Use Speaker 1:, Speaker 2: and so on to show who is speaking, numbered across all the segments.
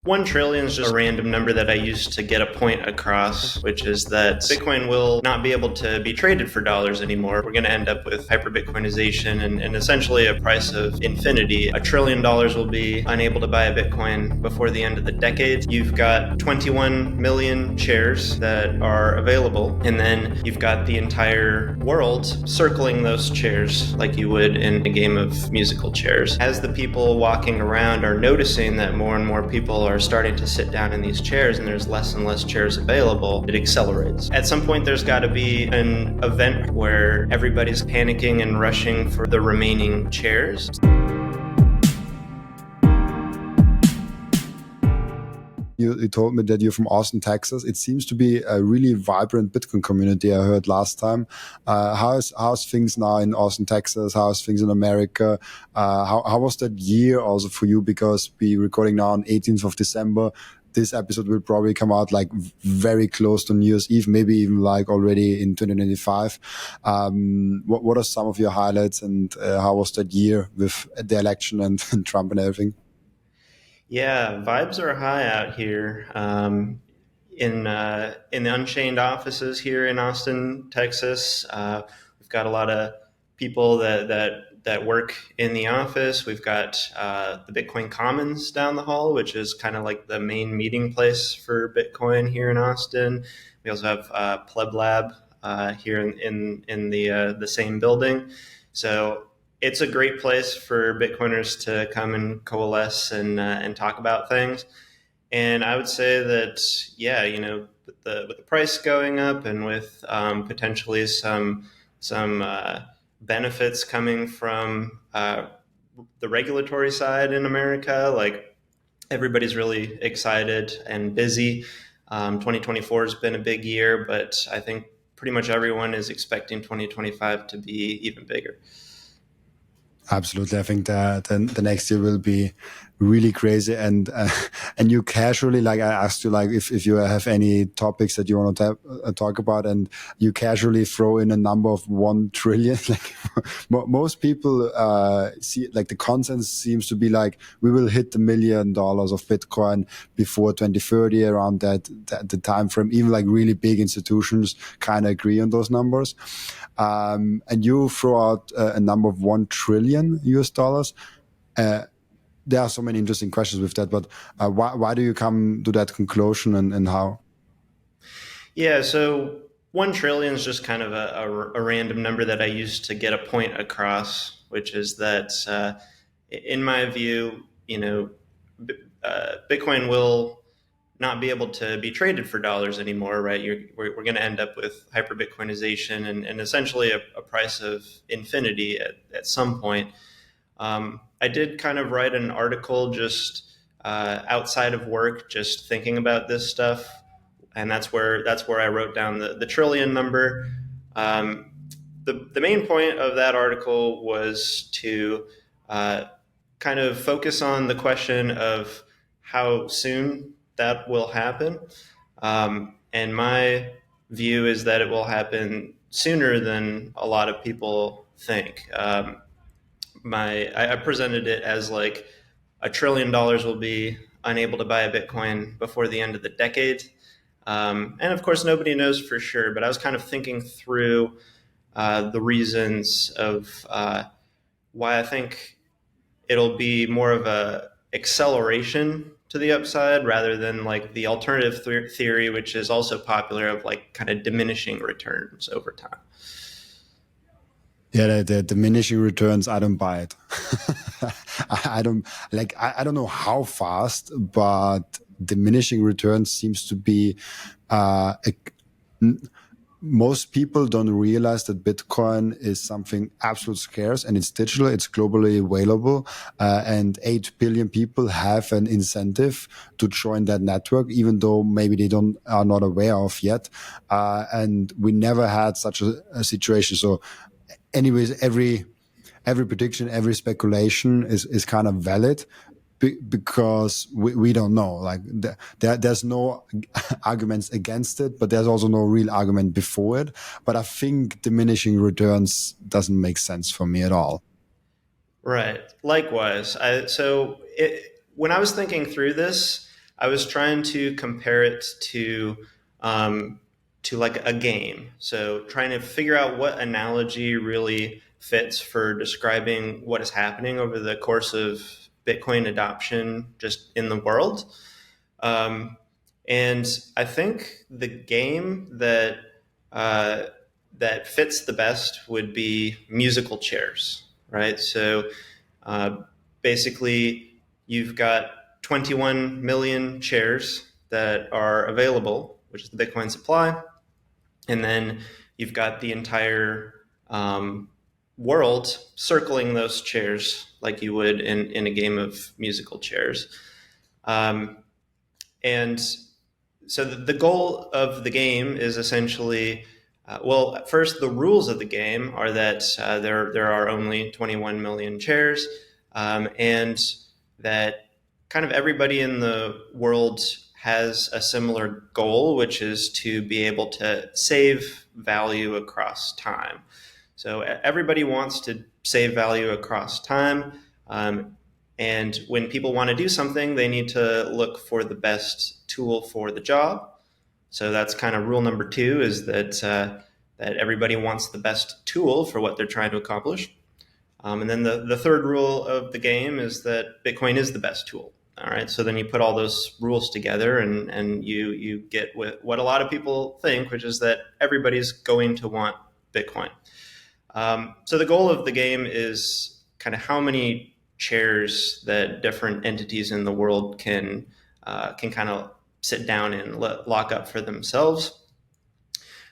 Speaker 1: 1 trillion is just a random number that I used to get a point across, which is that Bitcoin will not be able to be traded for dollars anymore. We're going to end up with hyper Bitcoinization and essentially a price of infinity. $1 trillion will be unable to buy a Bitcoin before the end of the decade. You've got 21 million shares that are available, and then you've got the entire world circling those chairs like you would in a game of musical chairs. As the people walking around are noticing that more and more people are starting to sit down in these chairs and there's less and less chairs available, it accelerates. At some point, there's got to be an event where everybody's panicking and rushing for the remaining chairs.
Speaker 2: You told me that you're from Austin, Texas. It seems to be a really vibrant Bitcoin community, I heard last time. How's things now in Austin, Texas? How's things in America? How was that year also for you? Because we're recording now on 18th of December. This episode will probably come out like very close to New Year's Eve, maybe even like already in 2025. What are some of your highlights, and how was that year with the election and Trump and everything?
Speaker 1: Yeah, vibes are high out here. In the Unchained offices here in Austin, Texas, we've got a lot of people that work in the office. We've got the Bitcoin Commons down the hall, which is kind of like the main meeting place for Bitcoin here in Austin. We also have Pleb Lab here in the same building. So it's a great place for Bitcoiners to come and coalesce and talk about things. And I would say that, yeah, with the price going up and with potentially some benefits coming from the regulatory side in America, like everybody's really excited and busy. 2024 has been a big year, but I think pretty much everyone is expecting 2025 to be even bigger.
Speaker 2: Absolutely. I think that the next year will be really crazy. And you casually, like I asked you, like if you have any topics that you want to talk about, and you casually throw in a number of 1 trillion. Like most people see, like the consensus seems to be like we will hit $1 million of Bitcoin before 2030, around the time frame. Even like really big institutions kind of agree on those numbers. And you throw out a number of 1 trillion US dollars. There are so many interesting questions with that, but why do you come to that conclusion, and how?
Speaker 1: Yeah, so 1 trillion is just kind of a random number that I used to get a point across, which is that, in my view, Bitcoin will not be able to be traded for dollars anymore, right? We're going to end up with hyper Bitcoinization and essentially a price of infinity at some point. I did kind of write an article just outside of work, just thinking about this stuff, and that's where I wrote down the trillion number. The main point of that article was to kind of focus on the question of how soon that will happen. And my view is that it will happen sooner than a lot of people think. I presented it as like $1 trillion will be unable to buy a Bitcoin before the end of the decade. And of course, nobody knows for sure, but I was kind of thinking through the reasons of why I think it'll be more of a acceleration to the upside rather than like the alternative theory, which is also popular, of like kind of diminishing returns over time.
Speaker 2: Yeah, the diminishing returns, I don't buy it. I don't know how fast, but diminishing returns seems to be most people don't realize that Bitcoin is something absolute scarce, and it's digital, it's globally available, and 8 billion people have an incentive to join that network, even though maybe they are not aware of yet. And we never had such a situation. So anyways, every prediction, every speculation is kind of valid, because we don't know. Like there's no arguments against it, but there's also no real argument before it. But I think diminishing returns doesn't make sense for me at all.
Speaker 1: Right. Likewise. When I was thinking through this, I was trying to compare it um, to like a game. So trying to figure out what analogy really fits for describing what is happening over the course of Bitcoin adoption just in the world. Um, and I think the game uh, that fits the best would be musical chairs, right? So uh, basically, you've got 21 million shares that are available, which is the Bitcoin supply, and then you've got the entire world circling those chairs like you would in a game of musical chairs. Um, and so the goal of the game is essentially well, first, the rules of the game are that there are only 21 million chairs, and that kind of everybody in the world has a similar goal, which is to be able to save value across time. So everybody wants to save value across time. And when people want to do something, they need to look for the best tool for the job. So that's kind of rule number two, is that everybody wants the best tool for what they're trying to accomplish. And then the third rule of the game is that Bitcoin is the best tool. All right. So then you put all those rules together, and you get what a lot of people think, which is that everybody's going to want Bitcoin. So the goal of the game is kind of how many chairs that different entities in the world can kind of sit down and lock up for themselves.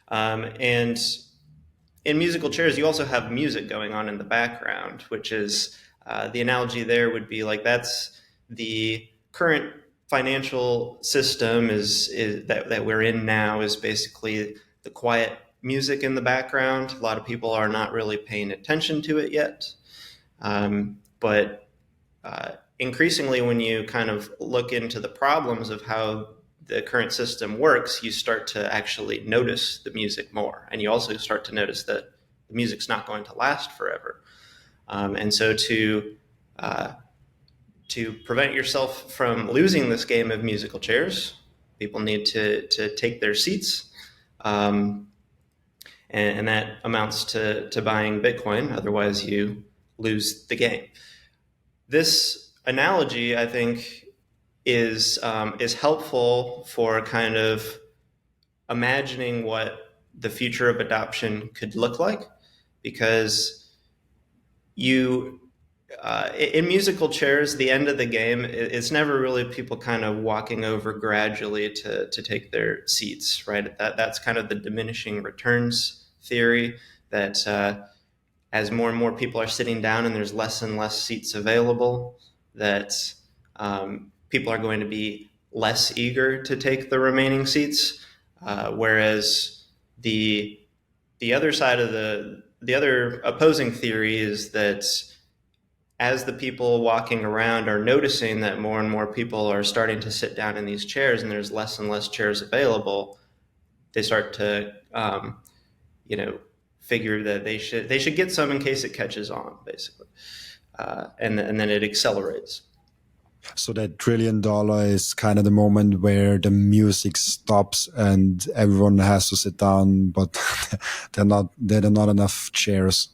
Speaker 1: And in musical chairs, you also have music going on in the background, which is the analogy there would be like that's the current financial system is that we're in now is basically the quiet music in the background. A lot of people are not really paying attention to it yet. But increasingly, when you kind of look into the problems of how the current system works, you start to actually notice the music more. And you also start to notice that the music's not going to last forever. And so to prevent yourself from losing this game of musical chairs, people need to take their seats. And that amounts to buying Bitcoin. Otherwise, you lose the game. This analogy, I think, is helpful for kind of imagining what the future of adoption could look like, because you in musical chairs, the end of the game, it's never really people kind of walking over gradually to take their seats, right? That's kind of the diminishing returns theory, that as more and more people are sitting down and there's less and less seats available, that people are going to be less eager to take the remaining seats, whereas the other side of the other opposing theory is that as the people walking around are noticing that more and more people are starting to sit down in these chairs and there's less and less chairs available, they start to figure that they should get some in case it catches on, basically, and then it accelerates.
Speaker 2: So that $1 trillion is kind of the moment where the music stops and everyone has to sit down, but there are not enough chairs.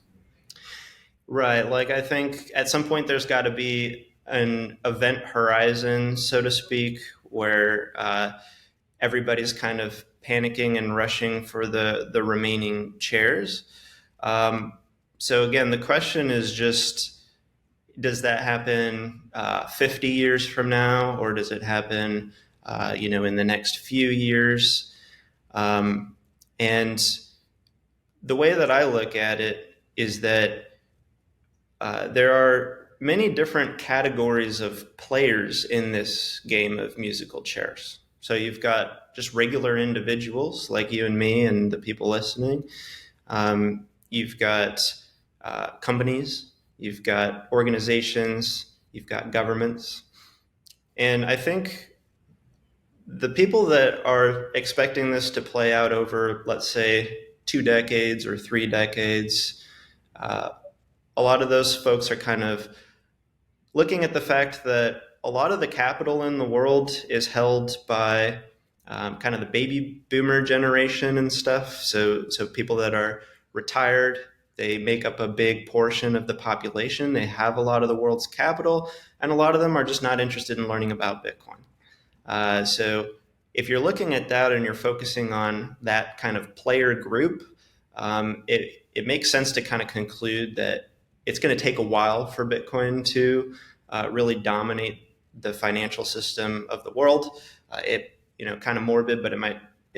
Speaker 1: Right. Like, I think at some point there's got to be an event horizon, so to speak, where everybody's kind of panicking and rushing for the remaining chairs. So again, the question is just, does that happen 50 years from now, or does it happen, in the next few years? And the way that I look at it is that there are many different categories of players in this game of musical chairs. So you've got just regular individuals like you and me and the people listening. You've got companies, you've got organizations, you've got governments. And I think the people that are expecting this to play out over, let's say, 2 decades or 3 decades, a lot of those folks are kind of looking at the fact that a lot of the capital in the world is held by kind of the baby boomer generation and stuff. So people that are retired, they make up a big portion of the population. They have a lot of the world's capital, and a lot of them are just not interested in learning about Bitcoin. So if you're looking at that and you're focusing on that kind of player group, it makes sense to kind of conclude that it's going to take a while for Bitcoin to really dominate the financial system of the world. It kind of morbid, but it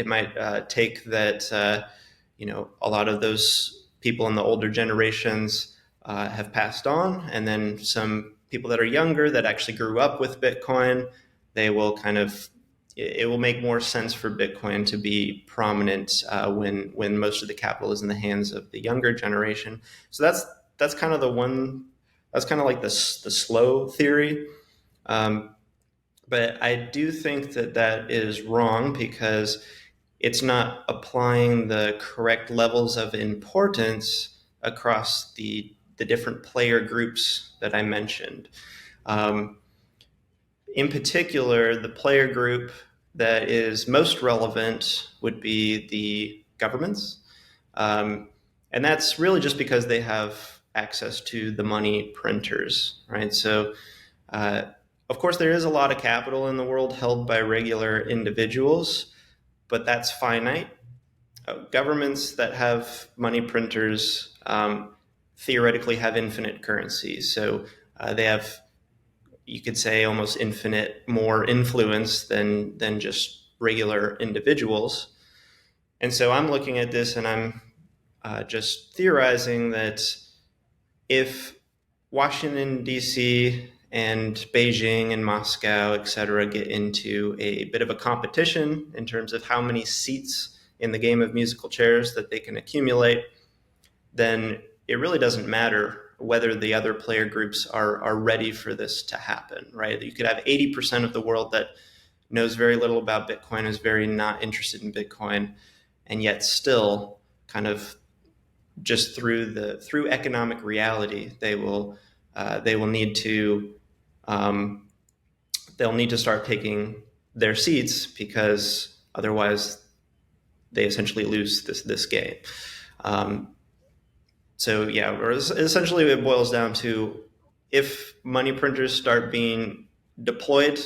Speaker 1: might take that a lot of those people in the older generations have passed on, and then some people that are younger that actually grew up with Bitcoin, they will kind of it will make more sense for Bitcoin to be prominent when most of the capital is in the hands of the younger generation. So that's kind of the one. That's kind of like the slow theory. But I do think that that is wrong because it's not applying the correct levels of importance across the different player groups that I mentioned. Um, in particular, the player group that is most relevant would be the governments. And that's really just because they have access to the money printers, right? So, of course, there is a lot of capital in the world held by regular individuals, but that's finite. Governments that have money printers theoretically have infinite currency. So they have, you could say, almost infinite more influence than just regular individuals. And so I'm looking at this and I'm just theorizing that if Washington, D.C., and Beijing and Moscow, et cetera, get into a bit of a competition in terms of how many seats in the game of musical chairs that they can accumulate, then it really doesn't matter whether the other player groups are ready for this to happen, right? You could have 80% of the world that knows very little about Bitcoin, is very not interested in Bitcoin, and yet still kind of just through economic reality, they will need to they'll need to start taking their seats because otherwise they essentially lose this game. So yeah, essentially it boils down to if money printers start being deployed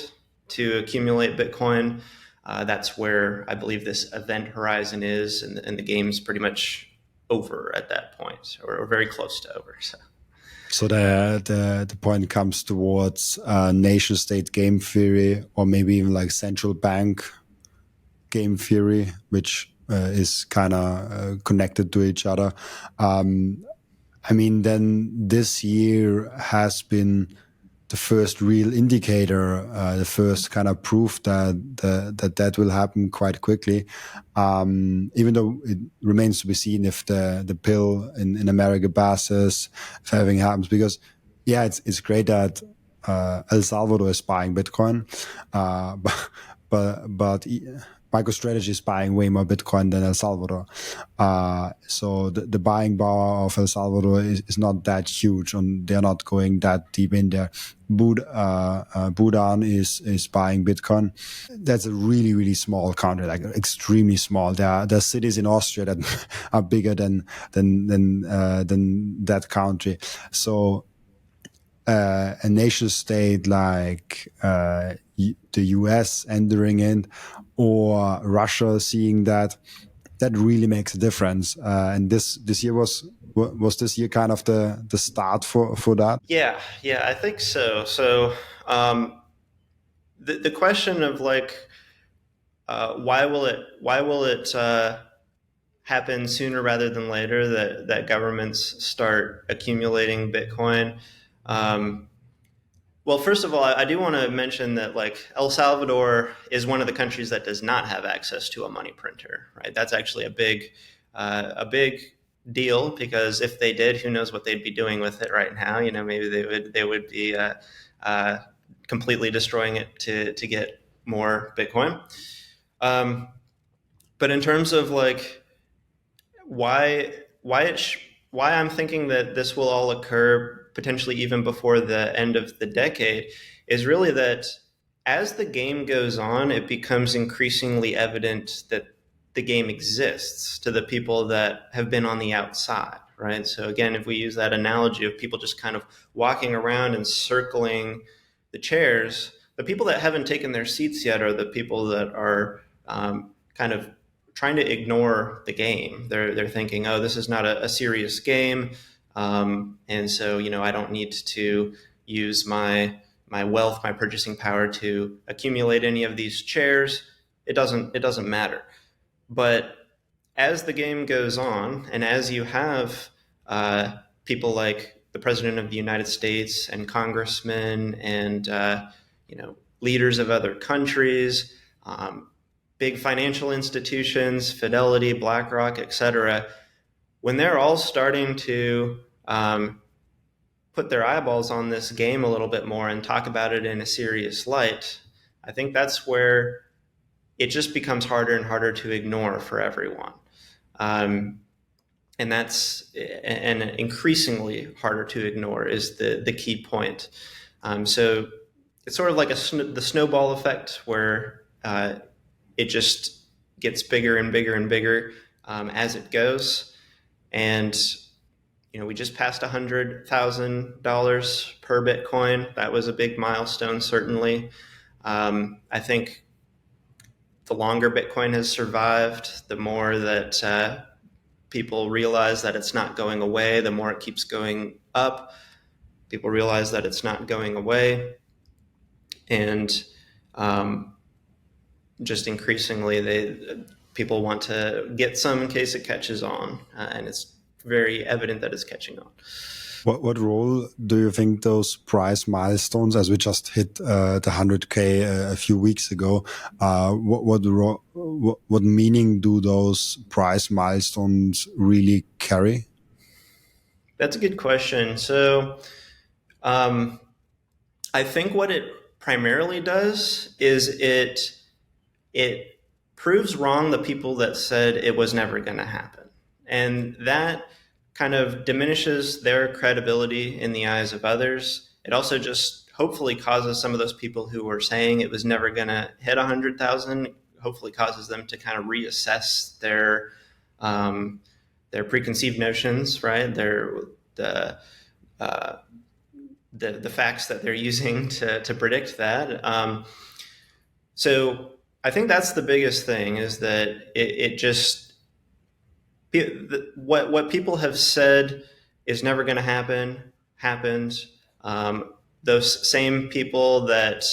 Speaker 1: to accumulate Bitcoin, that's where I believe this event horizon is, and the game's pretty much over at that point, or very close to over.
Speaker 2: So the point comes towards nation state game theory, or maybe even like central bank game theory, which is kind of connected to each other. I mean, then this year has been the first real indicator, the first kind of proof that will happen quite quickly. Even though it remains to be seen if the pill in America passes, if everything happens, because yeah, it's great that El Salvador is buying Bitcoin, but MicroStrategy is buying way more Bitcoin than El Salvador. So the buying power of El Salvador is not that huge, and they're not going that deep in there. Bhutan is buying Bitcoin. That's a really, really small country, like extremely small. There are cities in Austria that are bigger than that country. So a nation state like the US entering in, or Russia seeing that really makes a difference. And this year was this year kind of the start for that?
Speaker 1: Yeah, I think so. So the question of like why will it happen sooner rather than later that governments start accumulating Bitcoin? Well, first of all, I do want to mention that like El Salvador is one of the countries that does not have access to a money printer, right? That's actually a big deal, because if they did, who knows what they'd be doing with it right now? Maybe they would be completely destroying it to get more Bitcoin. But in terms of like why I'm thinking that this will all occur potentially even before the end of the decade is really that as the game goes on, it becomes increasingly evident that the game exists to the people that have been on the outside, right? So again, if we use that analogy of people just kind of walking around and circling the chairs, the people that haven't taken their seats yet are the people that are kind of trying to ignore the game. They're thinking, oh, this is not a serious game, and so I don't need to use my wealth, my purchasing power to accumulate any of these chairs. It doesn't matter. But as the game goes on, and as you have people like the President of the United States and congressmen and leaders of other countries, big financial institutions, Fidelity, BlackRock, etc., when they're all starting to put their eyeballs on this game a little bit more and talk about it in a serious light, I think that's where it just becomes harder and harder to ignore for everyone. Um, and increasingly harder to ignore is the key point. So it's sort of like the snowball effect where it just gets bigger and bigger and bigger as it goes. And we just passed $100,000 per Bitcoin. That was a big milestone, certainly. I think the longer Bitcoin has survived, the more that people realize that it's not going away, the more it keeps going up. People realize that it's not going away. And just increasingly, people want to get some in case it catches on. And it's very evident that it's catching on.
Speaker 2: What role do you think those price milestones, as we just hit the 100K a few weeks ago, what meaning do those price milestones really carry?
Speaker 1: That's a good question. So I think what it primarily does is it proves wrong the people that said it was never going to happen. And that kind of diminishes their credibility in the eyes of others. It also just hopefully causes some of those people who were saying it was never going to hit 100,000, hopefully causes them to kind of reassess their preconceived notions, right? The facts that they're using to predict that. So I think that's the biggest thing, is that it just what people have said is never going to happen happened. Those same people that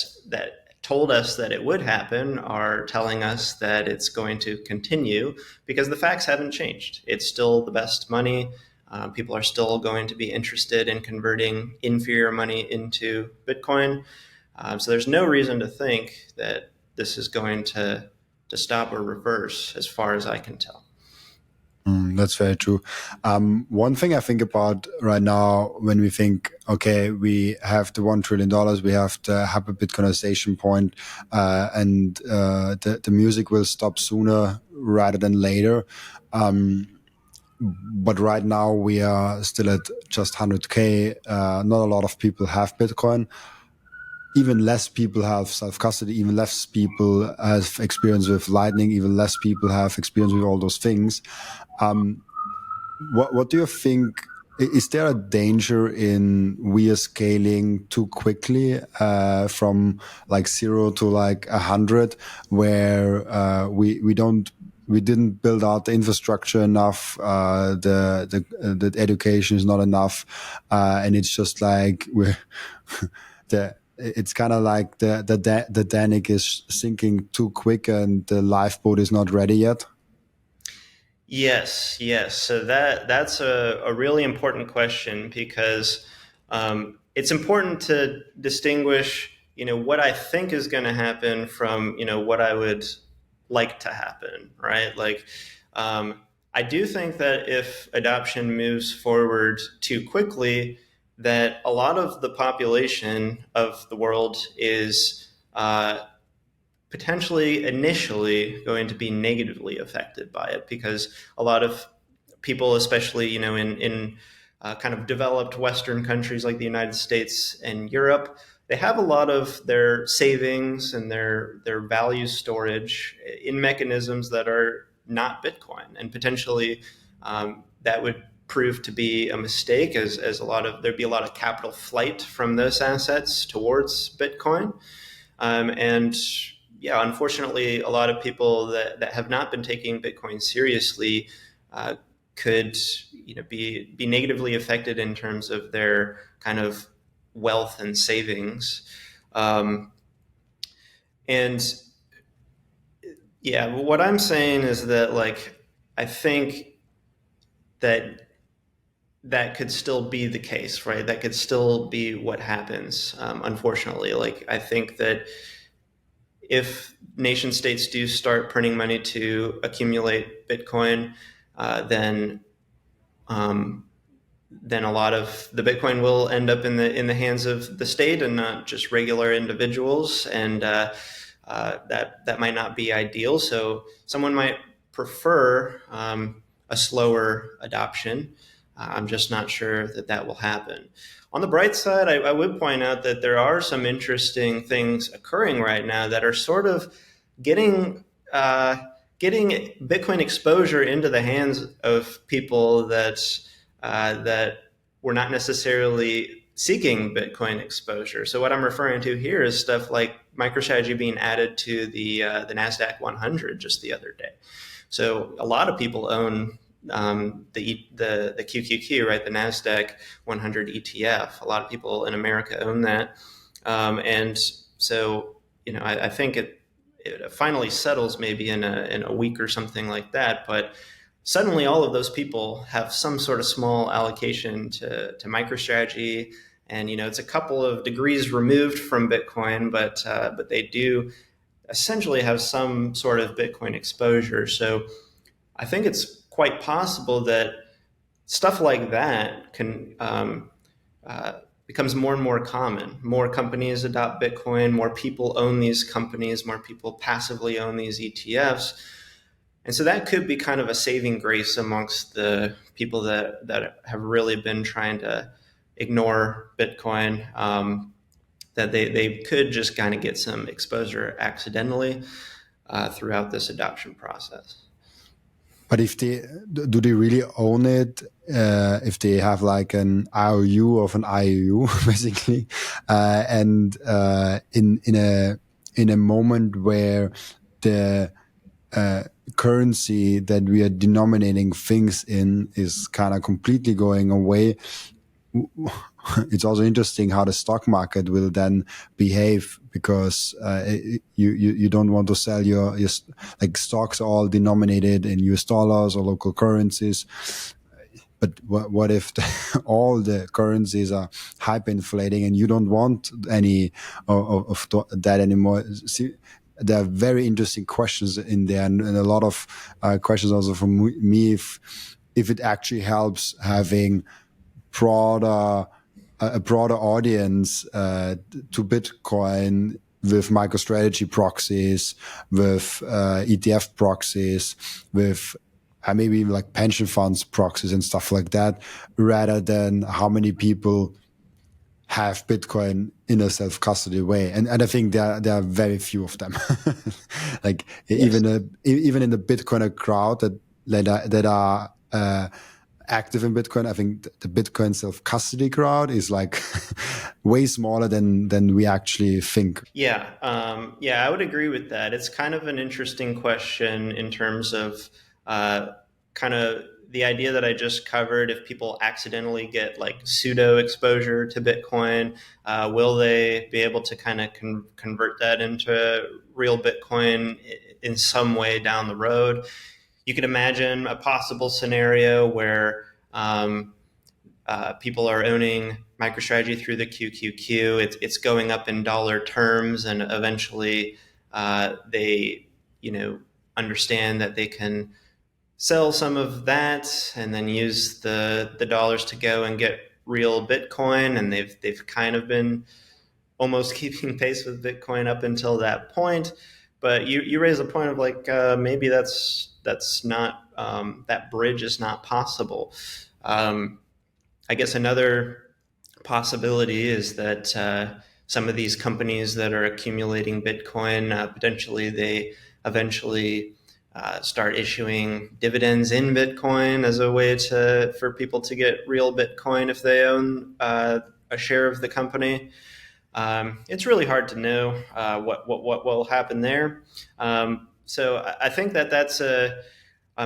Speaker 1: told us that it would happen are telling us that it's going to continue because the facts haven't changed. It's still the best money. People are still going to be interested in converting inferior money into Bitcoin. So there's no reason to think that this is going to stop or reverse, as far as I can tell.
Speaker 2: That's very true. One thing I think about right now when we think, okay, we have the $1 trillion, we have the hyper Bitcoinization point, and the music will stop sooner rather than later. But right now we are still at just 100K. Not a lot of people have Bitcoin. Even less people have self-custody, even less people have experience with Lightning, even less people have experience with all those things. What do you think? Is there a danger in we are scaling too quickly from like 0 to like 100, where we didn't build out the infrastructure enough, the education is not enough, and it's just like we're it's kind of like the Danik is sinking too quick and the lifeboat is not ready yet?
Speaker 1: Yes. So that's a really important question, because it's important to distinguish, what I think is going to happen from, what I would like to happen, right? Like, I do think that if adoption moves forward too quickly, that a lot of the population of the world is potentially initially going to be negatively affected by it, because a lot of people, especially in kind of developed Western countries like the United States and Europe, they have a lot of their savings and their value storage in mechanisms that are not Bitcoin, and potentially that would prove to be a mistake, as there'd be a lot of capital flight from those assets towards Bitcoin. And yeah, unfortunately, a lot of people that have not been taking Bitcoin seriously could be negatively affected in terms of their kind of wealth and savings. And yeah, what I'm saying is that, like, I think that that could still be the case, right? That could still be what happens. Unfortunately, like, I think that if nation states do start printing money to accumulate Bitcoin, then then a lot of the Bitcoin will end up in the hands of the state and not just regular individuals, and that might not be ideal. So someone might prefer a slower adoption. I'm just not sure that that will happen. On the bright side, I would point out that there are some interesting things occurring right now that are sort of getting getting Bitcoin exposure into the hands of people that were not necessarily seeking Bitcoin exposure. So what I'm referring to here is stuff like MicroStrategy being added to the Nasdaq 100 just the other day. So a lot of people own the QQQ, right? The Nasdaq 100 ETF. A lot of people in America own that, and so I think it finally settles maybe in a week or something like that, but suddenly all of those people have some sort of small allocation to MicroStrategy, and it's a couple of degrees removed from Bitcoin, but they do essentially have some sort of Bitcoin exposure. So I think it's quite possible that stuff like that can becomes more and more common. More companies adopt Bitcoin, more people own these companies, more people passively own these ETFs. And so that could be kind of a saving grace amongst the people that have really been trying to ignore Bitcoin, that they could just kind of get some exposure accidentally throughout this adoption process.
Speaker 2: But if do they really own it? If they have like an IOU of an IOU, basically, and in a moment where the currency that we are denominating things in is kind of completely going away, it's also interesting how the stock market will then behave, because you don't want to sell your like stocks are all denominated in US dollars or local currencies. But what if all the currencies are hyperinflating and you don't want any of that anymore? See, there are very interesting questions in there, and a lot of questions also from me if it actually helps having a broader audience to Bitcoin with MicroStrategy proxies, with ETF proxies, with maybe even like pension funds proxies and stuff like that, rather than how many people have Bitcoin in a self-custody way. And I think there are very few of them. Like
Speaker 1: Yes.
Speaker 2: even in the Bitcoiner crowd that are active in Bitcoin, I think the Bitcoin self-custody crowd is like way smaller than we actually think.
Speaker 1: Yeah, I would agree with that. It's kind of an interesting question in terms of kind of the idea that I just covered. If people accidentally get like pseudo exposure to Bitcoin, will they be able to kind of convert that into real Bitcoin in some way down the road? You could imagine a possible scenario where people are owning MicroStrategy through the QQQ. It's going up in dollar terms, and eventually they, understand that they can sell some of that and then use the dollars to go and get real Bitcoin. And they've kind of been almost keeping pace with Bitcoin up until that point. But you raise a point of like maybe that's not that bridge is not possible. I guess another possibility is that some of these companies that are accumulating Bitcoin, potentially they eventually start issuing dividends in Bitcoin as a way for people to get real Bitcoin if they own a share of the company. It's really hard to know what will happen there. So I think that's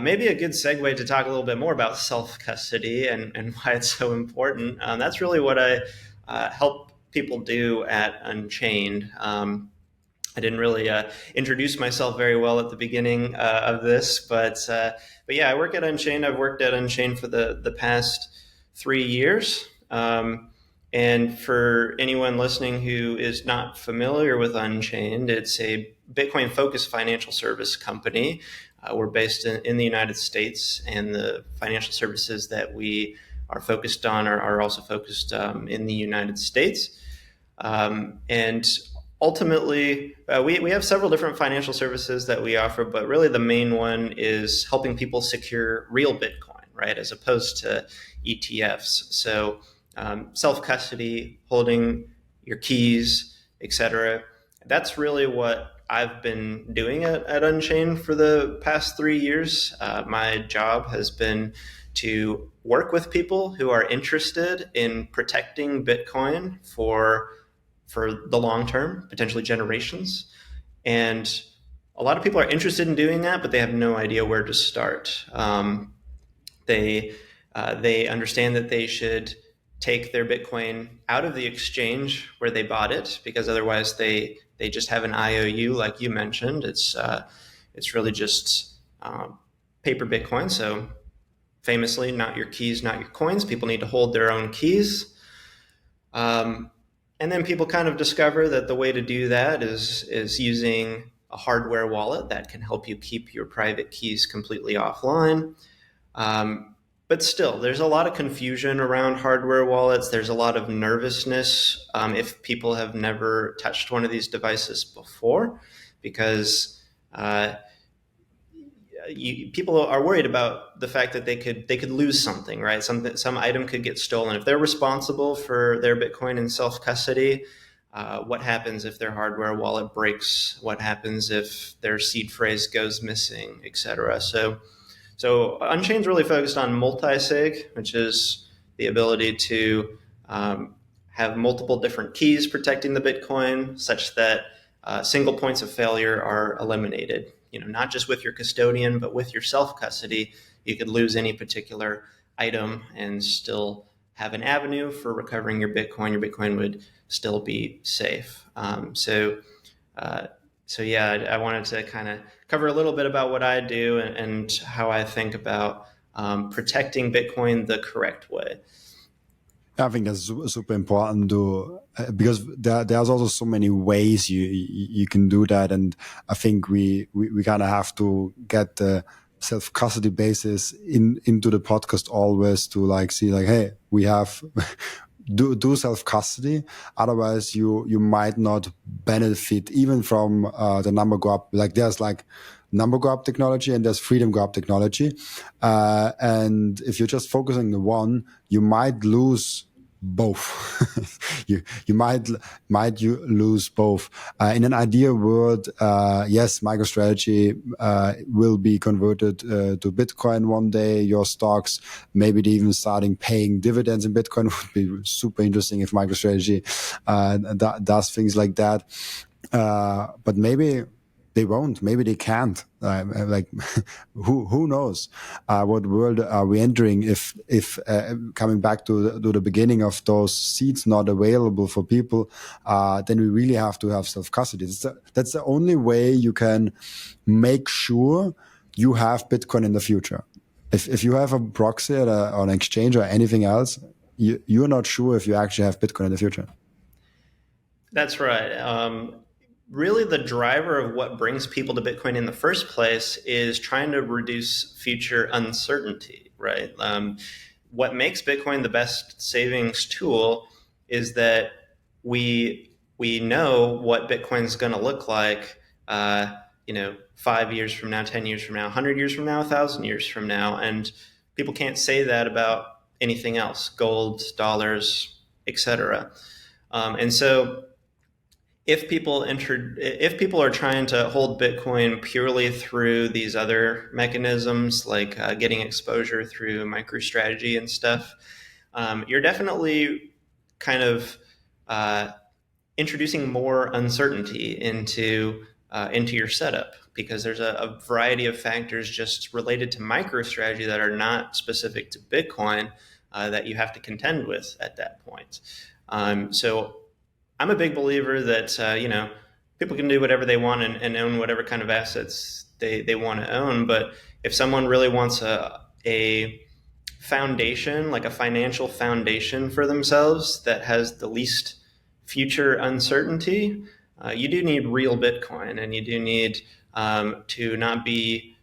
Speaker 1: maybe a good segue to talk a little bit more about self-custody and why it's so important. That's really what I help people do at Unchained. I didn't really introduce myself very well at the beginning of this, but yeah, I work at Unchained. I've worked at Unchained for the past 3 years. And for anyone listening who is not familiar with Unchained, it's a Bitcoin-focused financial service company. We're based in the United States, and the financial services that we are focused on are also focused in the United States. And ultimately, we have several different financial services that we offer, but really the main one is helping people secure real Bitcoin, right, as opposed to ETFs. So self-custody, holding your keys, etc. That's really what I've been doing at Unchained for the past 3 years. My job has been to work with people who are interested in protecting Bitcoin for the long term, potentially generations. And a lot of people are interested in doing that, but they have no idea where to start. They understand that they should take their Bitcoin out of the exchange where they bought it, because otherwise they just have an IOU, like you mentioned. It's really just paper Bitcoin. So famously, not your keys, not your coins. People need to hold their own keys. And then people kind of discover that the way to do that is using a hardware wallet that can help you keep your private keys completely offline. But still, there's a lot of confusion around hardware wallets. There's a lot of nervousness if people have never touched one of these devices before, because people are worried about the fact that they could lose something, right? Some item could get stolen. If they're responsible for their Bitcoin in self-custody, what happens if their hardware wallet breaks? What happens if their seed phrase goes missing, etc.? So Unchained's really focused on multi-sig, which is the ability to have multiple different keys protecting the Bitcoin, such that single points of failure are eliminated. Not just with your custodian, but with your self-custody, you could lose any particular item and still have an avenue for recovering your Bitcoin. Your Bitcoin would still be safe. So yeah, I wanted to kind of cover a little bit about what I do and how I think about protecting Bitcoin the correct way.
Speaker 2: I think that's super important because there's also so many ways you can do that, and I think we kind of have to get the self custody basis into the podcast always to see hey, we have do self custody, otherwise you might not benefit even from the number grab. There's number grab technology and there's freedom grab technology, and if you're just focusing on one, you might lose both. you might lose both. In an ideal world, yes, MicroStrategy will be converted to Bitcoin one day. Your stocks, maybe they even starting paying dividends in Bitcoin. Would be super interesting if MicroStrategy does things like that. But maybe they won't. Maybe they can't. Who knows? What world are we entering if coming back to the beginning of those seats not available for people? Then we really have to have self custody. That's the only way you can make sure you have Bitcoin in the future. If you have a proxy or an exchange or anything else, you're not sure if you actually have Bitcoin in the future.
Speaker 1: That's right. Really, the driver of what brings people to Bitcoin in the first place is trying to reduce future uncertainty, right? What makes Bitcoin the best savings tool is that we know what Bitcoin is going to look like, 5 years from now, 10 years from now, 100 years from now, 1,000 years from now, and people can't say that about anything else: gold, dollars, etc. And so if people are trying to hold Bitcoin purely through these other mechanisms, like getting exposure through MicroStrategy and stuff, you're definitely kind of uh, introducing more uncertainty into your setup, because there's a variety of factors just related to MicroStrategy that are not specific to Bitcoin that you have to contend with at that point. So I'm a big believer that people can do whatever they want and own whatever kind of assets they want to own. But if someone really wants a foundation, like a financial foundation for themselves that has the least future uncertainty, you do need real Bitcoin, and you do need to not be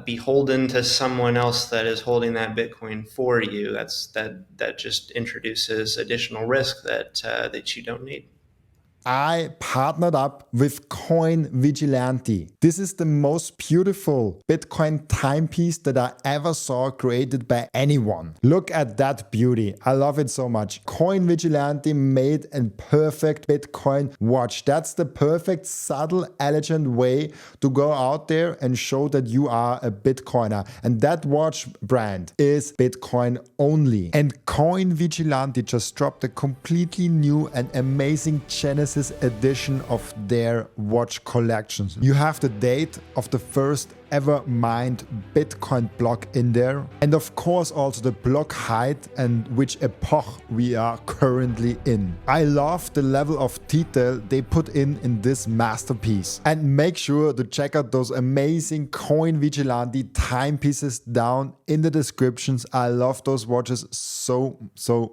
Speaker 1: beholden to someone else that is holding that Bitcoin for you. That just introduces additional risk that you don't need.
Speaker 3: I partnered up with Coin Vigilante. This is the most beautiful Bitcoin timepiece that I ever saw created by anyone. Look at that beauty. I love it so much. Coin Vigilante made a perfect Bitcoin watch. That's the perfect, subtle, elegant way to go out there and show that you are a Bitcoiner. And that watch brand is Bitcoin only. And Coin Vigilante just dropped a completely new and amazing Genesis edition of their watch collections. You have the date of the first ever mined Bitcoin block in there, and of course also the block height and which epoch we are currently in. I love the level of detail they put in this masterpiece, and make sure to check out those amazing Coin Vigilante timepieces down in the descriptions. I love those watches so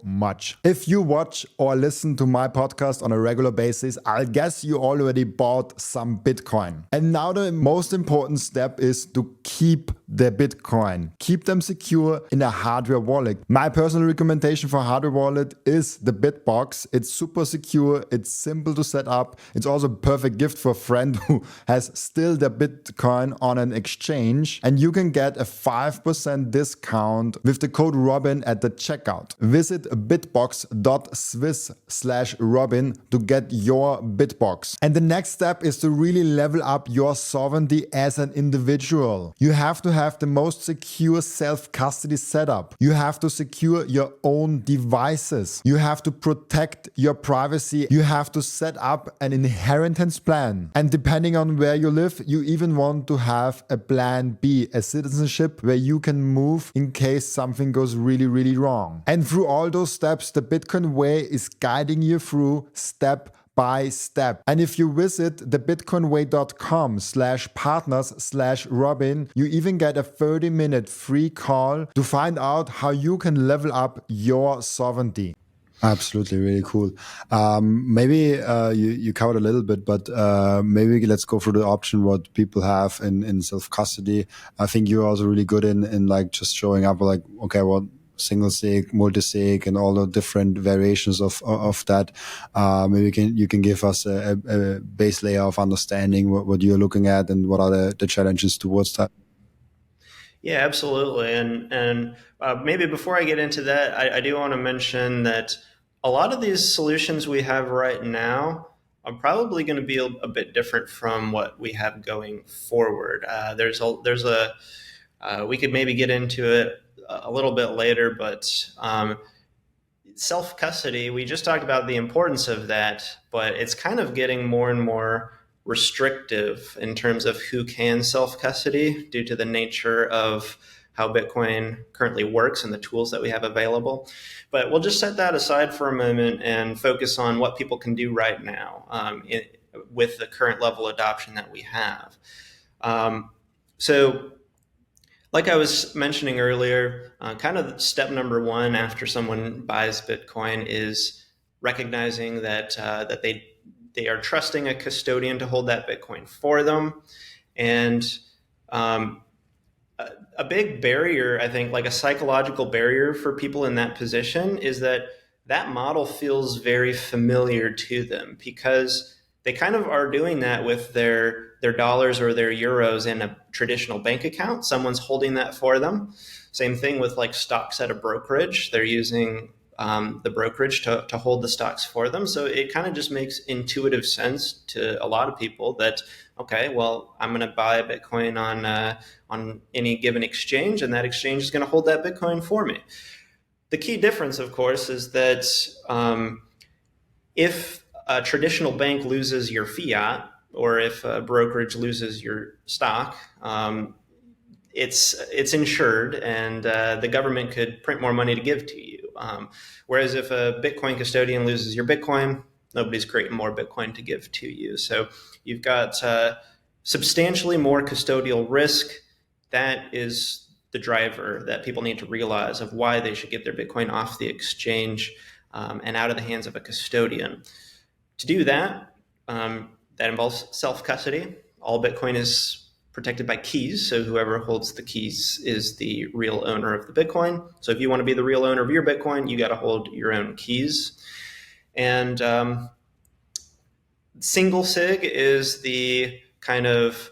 Speaker 3: much. If you watch or listen to my podcast on a regular basis, I guess you already bought some Bitcoin. And now the most important step is to keep the Bitcoin. Keep them secure in a hardware wallet. My personal recommendation for hardware wallet is the BitBox. It's super secure. It's simple to set up. It's also a perfect gift for a friend who has still their Bitcoin on an exchange. And you can get a 5% discount with the code Robin at the checkout. Visit bitbox.swiss/Robin to get your BitBox. And the next step is to really level up your sovereignty as an individual. You have to have the most secure self-custody setup. You have to secure your own devices. You have to protect your privacy. You have to set up an inheritance plan. And depending on where you live, you even want to have a plan B, a citizenship where you can move in case something goes really wrong. And through all those steps, the Bitcoin way is guiding you through step by step. And if you visit thebitcoinway.com/partners/Robin, you even get a 30-minute free call to find out how you can level up your sovereignty.
Speaker 2: Absolutely, really cool. Maybe you covered a little bit, but maybe let's go through the option what people have in self custody. I think you're also really good in like just showing up like, okay, well, single-sig, multi-sig, and all the different variations of that. Maybe you can give us a base layer of understanding what you're looking at and what are the challenges towards that.
Speaker 1: Yeah, absolutely. And maybe before I get into that, I do want to mention that a lot of these solutions we have right now are probably going to be a bit different from what we have going forward. We could maybe get into it a little bit later, but self-custody, we just talked about the importance of that, but it's kind of getting more and more restrictive in terms of who can self-custody due to the nature of how Bitcoin currently works and the tools that we have available. But we'll just set that aside for a moment and focus on what people can do right now with the current level adoption that we have. So like I was mentioning earlier, kind of step number one after someone buys Bitcoin is recognizing that they are trusting a custodian to hold that Bitcoin for them. And a big barrier, I think, like a psychological barrier for people in that position is that model feels very familiar to them because they kind of are doing that with their dollars or their euros in a traditional bank account. Someone's holding that for them. Same thing with like stocks at a brokerage. They're using the brokerage to hold the stocks for them. So it kind of just makes intuitive sense to a lot of people that, okay, well, I'm going to buy Bitcoin on any given exchange, and that exchange is going to hold that Bitcoin for me. The key difference, of course, is that if a traditional bank loses your fiat, or if a brokerage loses your stock, it's insured, and the government could print more money to give to you. Whereas if a Bitcoin custodian loses your Bitcoin, nobody's creating more Bitcoin to give to you. So you've got substantially more custodial risk. That is the driver that people need to realize of why they should get their Bitcoin off the exchange and out of the hands of a custodian. To do that, that involves self-custody. All Bitcoin is protected by keys, so whoever holds the keys is the real owner of the Bitcoin. So if you want to be the real owner of your Bitcoin, you got to hold your own keys. And single-sig is the kind of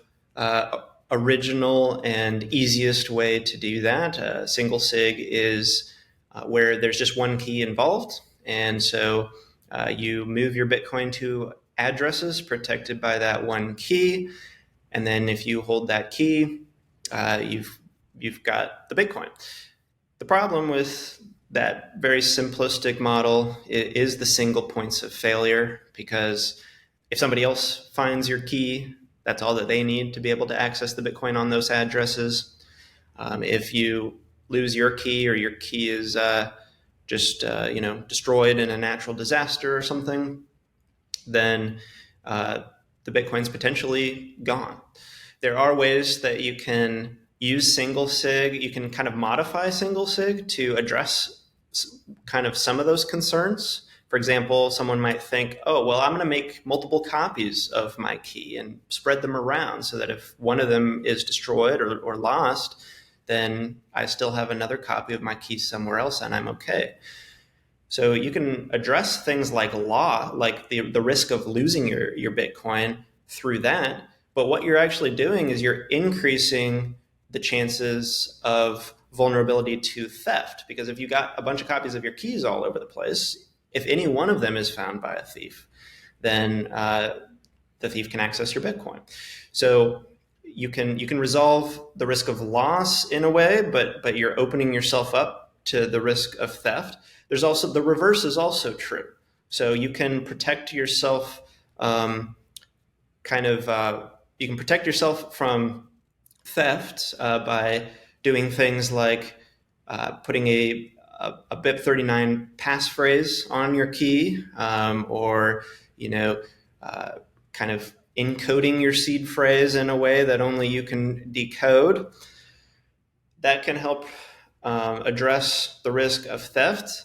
Speaker 1: original and easiest way to do that. Single-sig is where there's just one key involved, and so you move your Bitcoin to addresses protected by that one key. And then if you hold that key, you've got the Bitcoin. The problem with that very simplistic model is the single points of failure, because if somebody else finds your key, that's all that they need to be able to access the Bitcoin on those addresses. If you lose your key, or your key is just destroyed in a natural disaster or something, then the Bitcoin's potentially gone. There are ways that you can use single-sig. You can kind of modify single-sig to address kind of some of those concerns. For example, someone might think, oh, well, I'm going to make multiple copies of my key and spread them around so that if one of them is destroyed or lost, then I still have another copy of my key somewhere else and I'm okay. So you can address things like the risk of losing your Bitcoin through that. But what you're actually doing is you're increasing the chances of vulnerability to theft. Because if you got a bunch of copies of your keys all over the place, if any one of them is found by a thief, then the thief can access your Bitcoin. So you can resolve the risk of loss in a way, but you're opening yourself up to the risk of theft. There's also the reverse is also true. So you can protect yourself you can protect yourself from theft by doing things like putting a BIP39 passphrase on your key, or kind of encoding your seed phrase in a way that only you can decode. That can help address the risk of theft.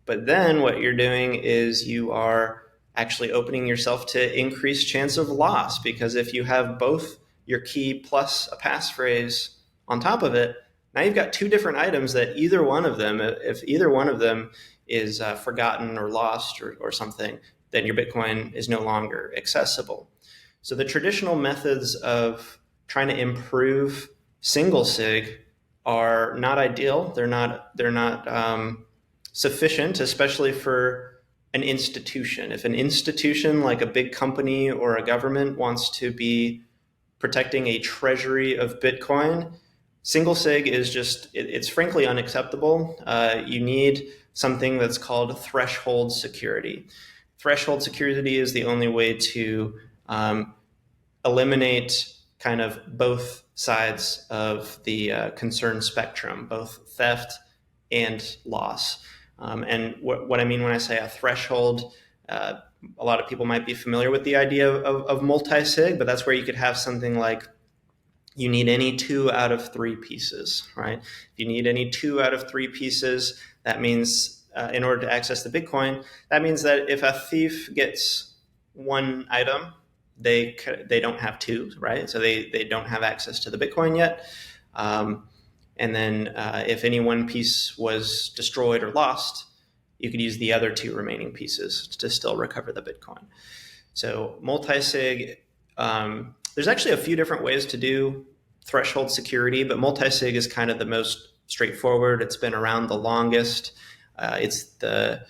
Speaker 1: But then what you're doing is you are actually opening yourself to increased chance of loss, because if you have both your key plus a passphrase on top of it, now you've got two different items that if either one of them is forgotten or lost or something, then your Bitcoin is no longer accessible. So the traditional methods of trying to improve single-sig are not ideal. They're not sufficient, especially for an institution. If an institution like a big company or a government wants to be protecting a treasury of Bitcoin, single-sig is it's frankly unacceptable. You need something that's called threshold security. Threshold security is the only way to eliminate kind of both sides of the concern spectrum, both theft and loss. And what I mean when I say a threshold, a lot of people might be familiar with the idea of multi-sig, but that's where you could have something like you need any 2 out of 3 pieces, right? If you need any 2 out of 3 pieces, that means in order to access the Bitcoin, that means that if a thief gets one item, they don't have 2, right? So they don't have access to the Bitcoin yet. And then if any one piece was destroyed or lost, you could use the other 2 remaining pieces to still recover the Bitcoin. So multi-sig, there's actually a few different ways to do threshold security, but multi-sig is kind of the most straightforward. It's been around the longest. It's the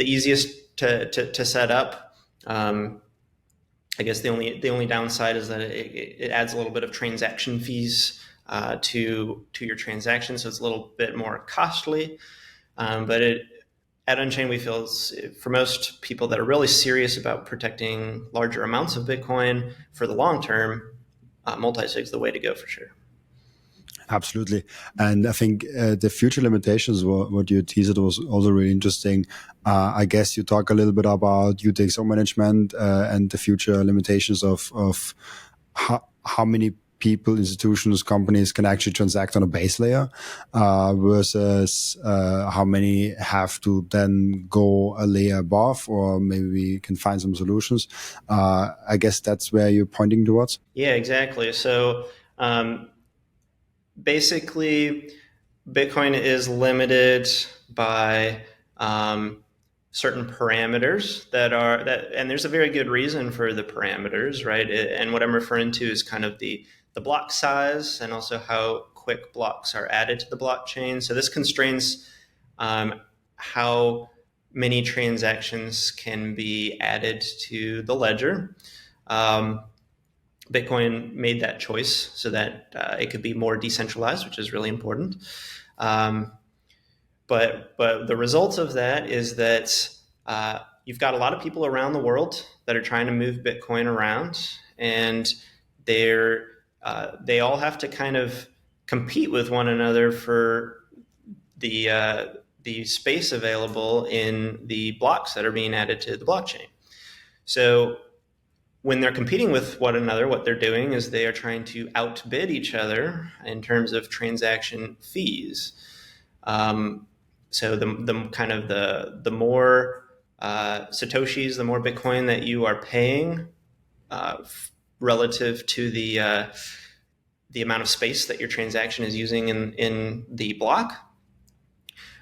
Speaker 1: easiest to set up. I guess the only downside is that it adds a little bit of transaction fees to your transaction, so it's a little bit more costly. But at Unchained, we feel for most people that are really serious about protecting larger amounts of Bitcoin for the long term, multi-sig is the way to go for sure.
Speaker 2: Absolutely. And I think the future limitations, what you teased, was also really interesting. I guess you talk a little bit about UTXO management and the future limitations of how many people, institutions, companies can actually transact on a base layer versus how many have to then go a layer above, or maybe we can find some solutions. I guess that's where you're pointing towards.
Speaker 1: Yeah, exactly. So basically, Bitcoin is limited by certain parameters and there's a very good reason for the parameters, right? And what I'm referring to is kind of the block size and also how quick blocks are added to the blockchain. So this constrains how many transactions can be added to the ledger. Bitcoin made that choice so that it could be more decentralized, which is really important. But the result of that is that you've got a lot of people around the world that are trying to move Bitcoin around, and they all have to kind of compete with one another for the space available in the blocks that are being added to the blockchain. So when they're competing with one another, what they're doing is they are trying to outbid each other in terms of transaction fees. So the more Satoshis, the more Bitcoin that you are paying relative to the amount of space that your transaction is using in the block,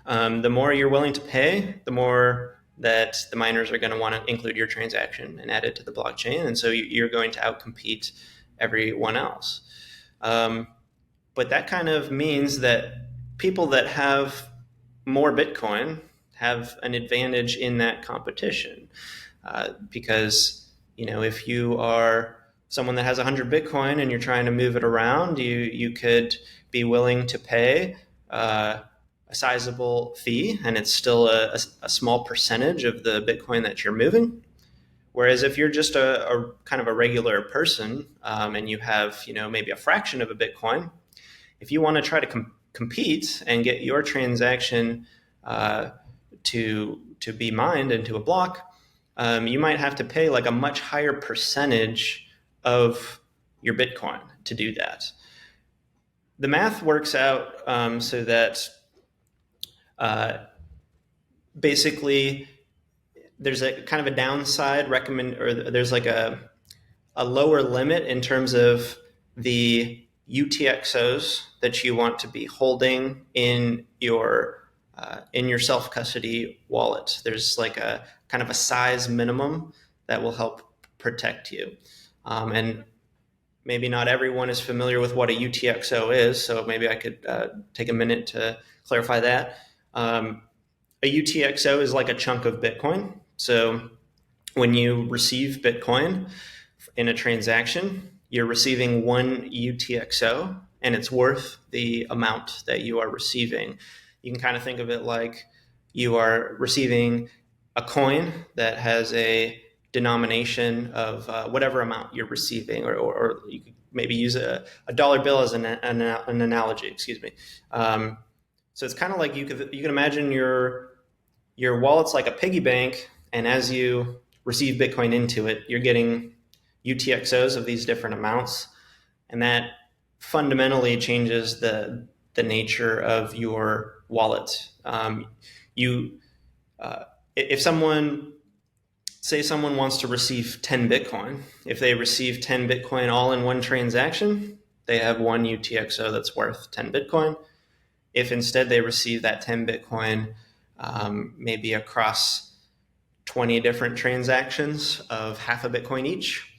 Speaker 1: the more you're willing to pay, the more that the miners are going to want to include your transaction and add it to the blockchain. And so you're going to outcompete everyone else. But that kind of means that people that have more Bitcoin have an advantage in that competition. Because, if you are someone that has 100 Bitcoin and you're trying to move it around, you could be willing to pay a sizable fee, and it's still a small percentage of the Bitcoin that you're moving. Whereas if you're just a kind of a regular person and you have maybe a fraction of a Bitcoin, if you want to try to compete and get your transaction to be mined into a block, you might have to pay like a much higher percentage of your Bitcoin to do that. The math works out so that basically there's a kind of a downside there's like a lower limit in terms of the UTXOs that you want to be holding in your self-custody wallet. There's like a kind of a size minimum that will help protect you. And maybe not everyone is familiar with what a UTXO is, so maybe I could take a minute to clarify that. A UTXO is like a chunk of Bitcoin. So when you receive Bitcoin in a transaction, you're receiving one UTXO, and it's worth the amount that you are receiving. You can kind of think of it like you are receiving a coin that has a denomination of whatever amount you're receiving, or you could maybe use a dollar bill as an analogy. Excuse me. So it's kind of like you can imagine your wallet's like a piggy bank, and as you receive Bitcoin into it, you're getting UTXOs of these different amounts, and that fundamentally changes the nature of your wallet. If someone wants to receive 10 Bitcoin, if they receive 10 Bitcoin all in one transaction, they have one UTXO that's worth 10 Bitcoin. If instead they receive that 10 Bitcoin maybe across 20 different transactions of half a Bitcoin each,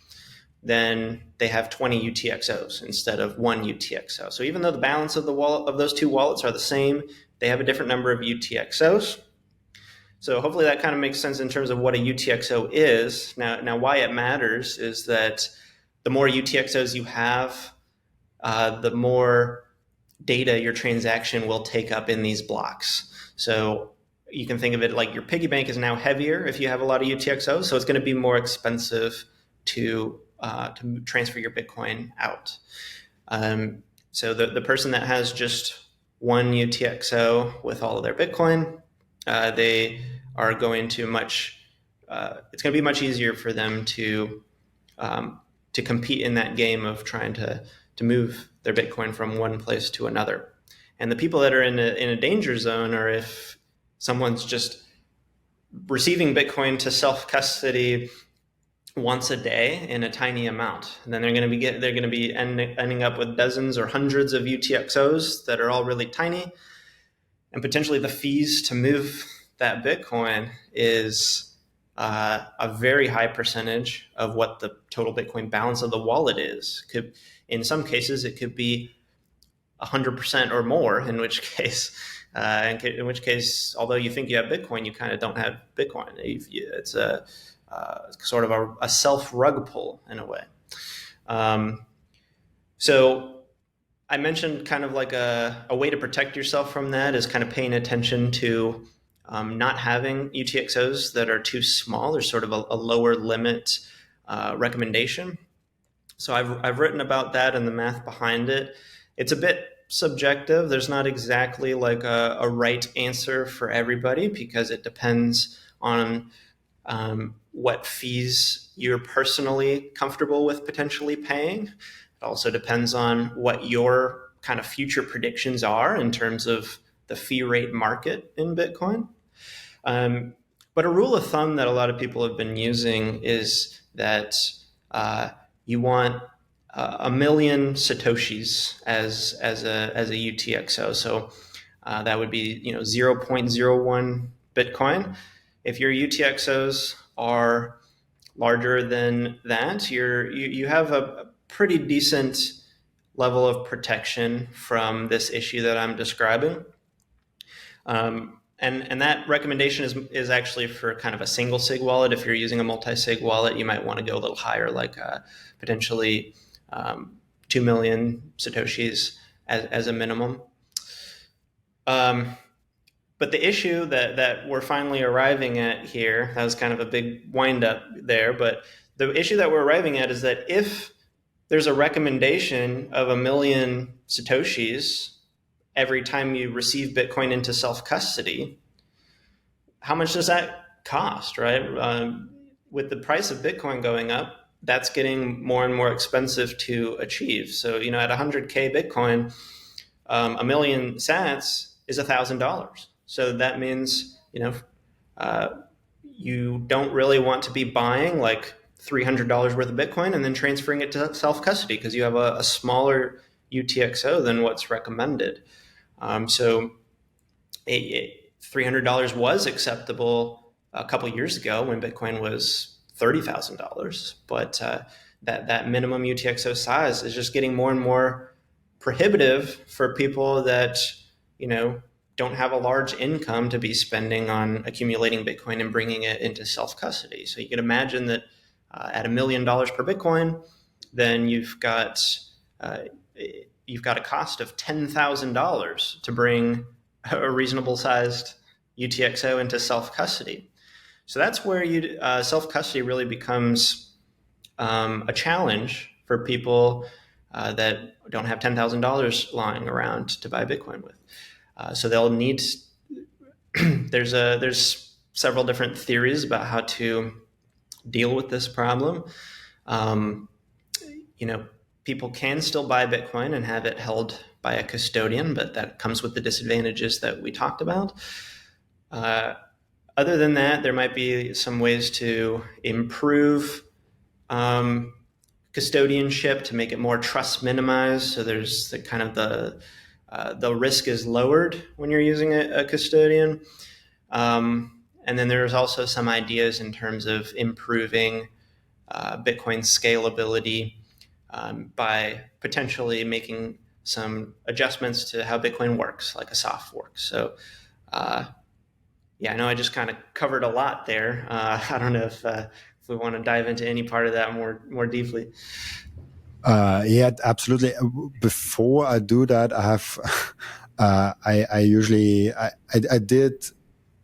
Speaker 1: then they have 20 UTXOs instead of one UTXO. So even though the balance of the wallet of those two wallets are the same, they have a different number of UTXOs. So hopefully that kind of makes sense in terms of what a UTXO is. Now why it matters is that the more UTXOs you have, the more data your transaction will take up in these blocks. So you can think of it like your piggy bank is now heavier if you have a lot of UTXOs, so it's going to be more expensive to transfer your Bitcoin out. So the person that has just one UTXO with all of their Bitcoin, they are going to it's going to be much easier for them to compete in that game of trying to move their Bitcoin from one place to another. And the people that are in a danger zone are if someone's just receiving Bitcoin to self-custody once a day in a tiny amount. And then they're going to be ending up with dozens or hundreds of UTXOs that are all really tiny. And potentially the fees to move that Bitcoin is a very high percentage of what the total Bitcoin balance of the wallet is. In some cases, it could be 100% or more, in which case, although you think you have Bitcoin, you kind of don't have Bitcoin. It's a sort of a self-rug pull in a way. So I mentioned kind of like a way to protect yourself from that is kind of paying attention to not having UTXOs that are too small. There's sort of a lower limit recommendation. So I've written about that and the math behind it. It's a bit subjective. There's not exactly like a right answer for everybody because it depends on what fees you're personally comfortable with potentially paying. It also depends on what your kind of future predictions are in terms of the fee rate market in Bitcoin. But a rule of thumb that a lot of people have been using is that you want 1 million Satoshis as a UTXO. So that would be 0.01 Bitcoin. If your UTXOs are larger than that, you have a pretty decent level of protection from this issue that I'm describing. And that recommendation is actually for kind of a single-sig wallet. If you're using a multi-sig wallet, you might want to go a little higher, like potentially 2 million Satoshis as a minimum. But the issue that we're finally arriving at here, that was kind of a big wind-up there, but the issue that we're arriving at is that if there's a recommendation of 1 million Satoshis every time you receive Bitcoin into self-custody, how much does that cost, right? With the price of Bitcoin going up, that's getting more and more expensive to achieve. So, at 100K Bitcoin, 1 million sats is $1,000. So that means, you don't really want to be buying like $300 worth of Bitcoin and then transferring it to self-custody because you have a smaller UTXO than what's recommended. So $300 was acceptable a couple years ago when Bitcoin was $30,000, but that minimum UTXO size is just getting more and more prohibitive for people that don't have a large income to be spending on accumulating Bitcoin and bringing it into self-custody. So you can imagine that at $1 million per Bitcoin, then you've got a cost of $10,000 to bring a reasonable sized UTXO into self-custody. So that's where self-custody really becomes a challenge for people that don't have $10,000 lying around to buy Bitcoin with. So they'll need. There's several different theories about how to deal with this problem. People can still buy Bitcoin and have it held by a custodian, but that comes with the disadvantages that we talked about. Other than that, there might be some ways to improve custodianship to make it more trust minimized. So there's the risk is lowered when you're using a custodian. And then there's also some ideas in terms of improving Bitcoin scalability by potentially making some adjustments to how Bitcoin works, like a soft fork. So, yeah, I know I just kind of covered a lot there. I don't know if we want to dive into any part of that more deeply.
Speaker 2: Yeah, absolutely. Before I do that, I have, I usually, I did,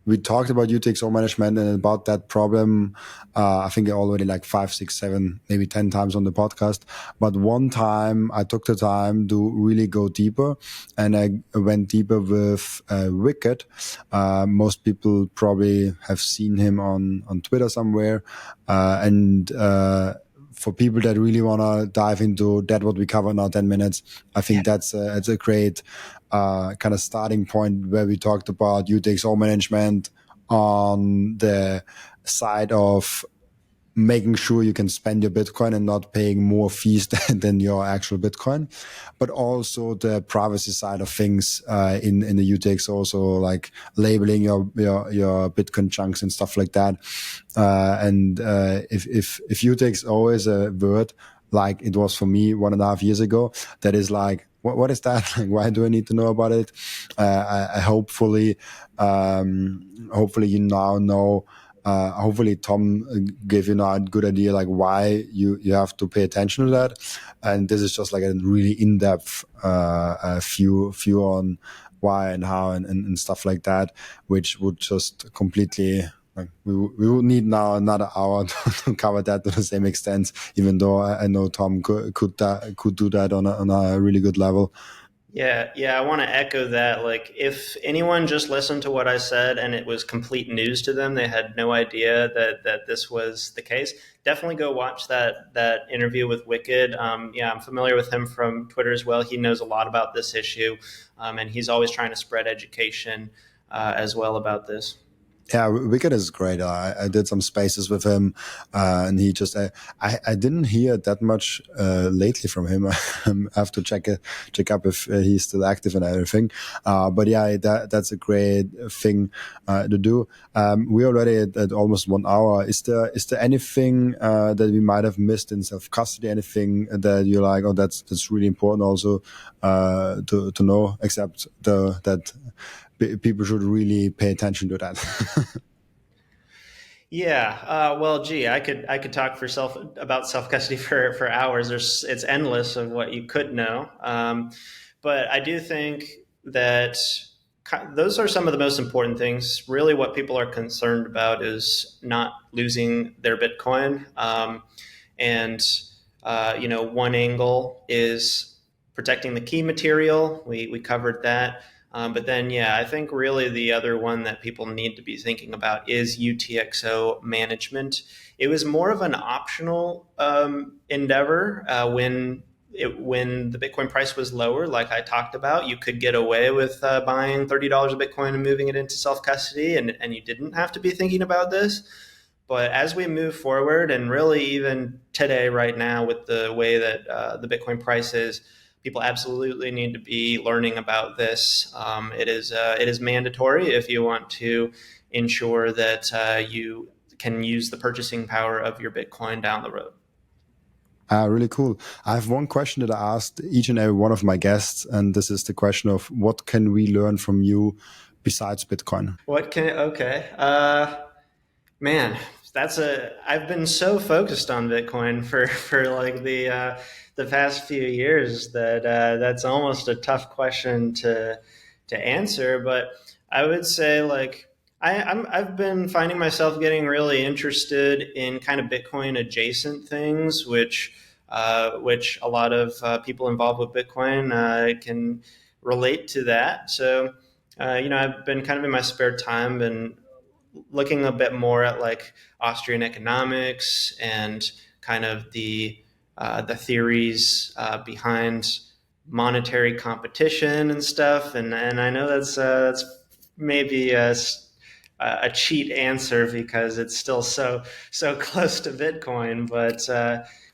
Speaker 2: we talked about UTXO management and about that problem. I think already like 5, 6, 7, maybe 10 times on the podcast. But one time I took the time to really go deeper, and I went deeper with Wicked. Most people probably have seen him on Twitter somewhere. And for people that really want to dive into that, what we cover now, 10 minutes, I think it's a great kind of starting point where we talked about UTXO management on the side of making sure you can spend your Bitcoin and not paying more fees than your actual Bitcoin, but also the privacy side of things in the UTXO, so like labeling your Bitcoin chunks and stuff like that. And if UTXO is a word like it was for me 1.5 years ago, that is like, what is that? Like, why do I need to know about it? I hopefully you now know. Hopefully Tom gave you now a good idea like why you have to pay attention to that, and this is just like a really in-depth view on why and how and stuff like that, which would just completely like we would need now another hour to cover that to the same extent, even though I know Tom could do that on a really good level.
Speaker 1: Yeah, I want to echo that. Like, if anyone just listened to what I said and it was complete news to them, they had no idea that this was the case. Definitely go watch that interview with Wicked. Yeah, I'm familiar with him from Twitter as well. He knows a lot about this issue, and he's always trying to spread education as well about this.
Speaker 2: Yeah, Wicked is great. I did some spaces with him, and he just I didn't hear that much lately from him. I have to check up if he's still active and everything. But yeah, that's a great thing to do. We already at almost 1 hour. Is there anything that we might have missed in self custody? Anything that you're like, oh, that's really important also to know, except that people should really pay attention to that.
Speaker 1: Yeah, well, gee, I could talk about self custody for hours. It's endless of what you could know, but I do think that those are some of the most important things. Really, what people are concerned about is not losing their Bitcoin, and one angle is protecting the key material. We covered that. But then, yeah, I think really the other one that people need to be thinking about is UTXO management. It was more of an optional endeavor when the Bitcoin price was lower, like I talked about. You could get away with buying $30 of Bitcoin and moving it into self custody, and you didn't have to be thinking about this. But as we move forward, and really even today, right now, with the way that the Bitcoin price is, people absolutely need to be learning about this. It is mandatory if you want to ensure that you can use the purchasing power of your Bitcoin down the road.
Speaker 2: Really cool. I have one question that I asked each and every one of my guests, and this is the question of what can we learn from you besides Bitcoin?
Speaker 1: Okay. Man, I've been so focused on Bitcoin for like the past few years that that's almost a tough question to answer. But I would say like I've been finding myself getting really interested in kind of Bitcoin adjacent things, which a lot of people involved with Bitcoin can relate to that. So I've been kind of in my spare time been looking a bit more at like Austrian economics and kind of the theories behind monetary competition and stuff. And I know that's maybe a cheat answer because it's still so close to Bitcoin, but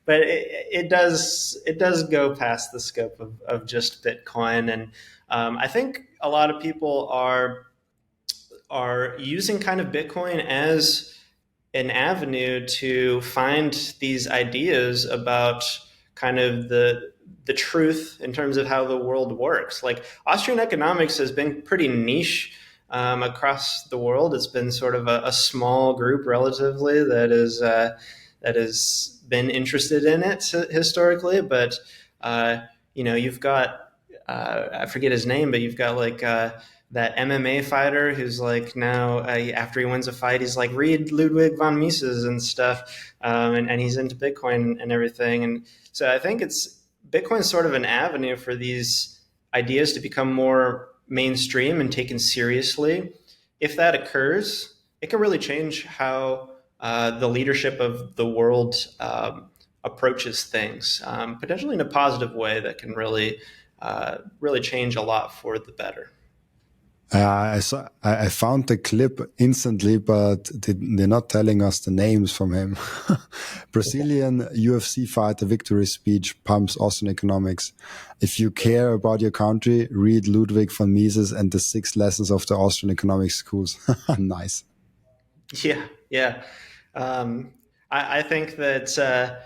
Speaker 1: it does go past the scope of just Bitcoin, and I think a lot of people are using kind of Bitcoin as an avenue to find these ideas about kind of the truth in terms of how the world works. Like Austrian economics has been pretty niche across the world. It's been sort of a small group relatively that has been interested in it historically. But you've got I forget his name, but you've got like that MMA fighter who's like now after he wins a fight, he's like read Ludwig von Mises and stuff, and he's into Bitcoin and everything. And so I think Bitcoin is sort of an avenue for these ideas to become more mainstream and taken seriously. If that occurs, it can really change how the leadership of the world approaches things, potentially in a positive way that can really change a lot for the better.
Speaker 2: I found the clip instantly, but they're not telling us the names from him. Brazilian UFC fighter victory speech pumps Austrian economics. If you care about your country, read Ludwig von Mises and the 6 lessons of the Austrian economics schools. Nice.
Speaker 1: Yeah. I think that